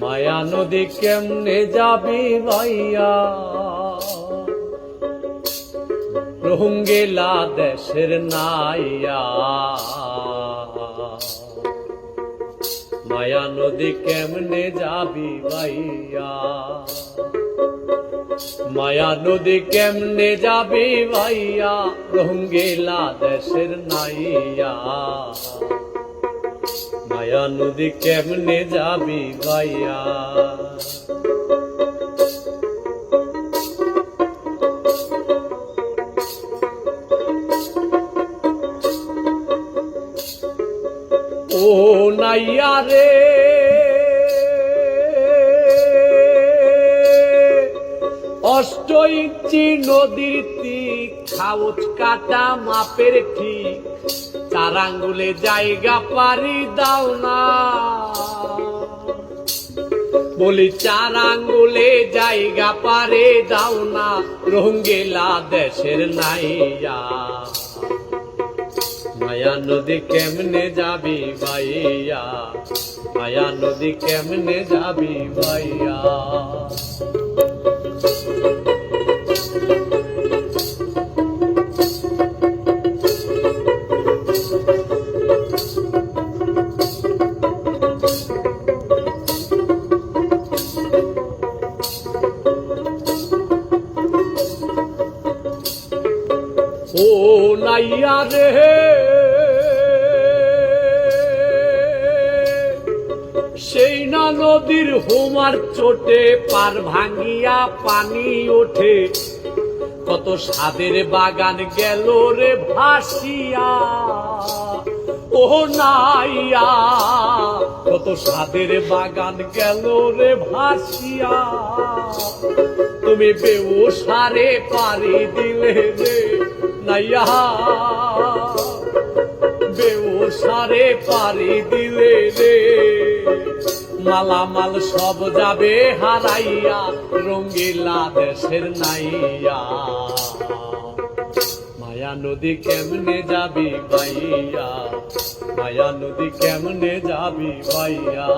মায়া নদী কেমনে যাবি ভাইয়া, রোহিঙ্গা দেশের নাইয়া। মায়া নদী কেমনে যাবি ভাইয়া, মায়া নদী কেমনে যাবি ভাইয়া, রোহিঙ্গা দেশের নাইয়া। মায়া নদী কেমনে যাবি ভাইয়া। ও নাইয়া রে অষ্ট ইঞ্চি নদীর তীর, খাউচ কাটা মাপের ঠিক, 4 আঙ্গুলে জায়গা পারি দাও না। বলি 4 আঙ্গুলে জায়গা পারে দাও না, রোহিঙ্গা দেশের নাইয়া। মায়া নদী কেমনে যাবি ভাইয়া, মায়া নদী কেমনে যাবি ভাইয়া। ও নাইয়া রে সেই না নদীর হোমার চোটে, পার ভাঙ্গিয়া পানি ওঠে, কত সাদের বাগান গেল রে ভাসিয়া। ও নাইয়া কত সাদের বাগান গেল রে ভাসিয়া। তুমি বেউসারে পারি দিলে রে নাইয়া, বেউসারে পারি দিলে রে। মালামাল সব যাবে হারাইয়া, রঙ্গিলা দেশের নাইয়া। মায়া নদী কেমনে যাবি ভাইয়া, মায়া নদী কেমনে যাবি ভাইয়া।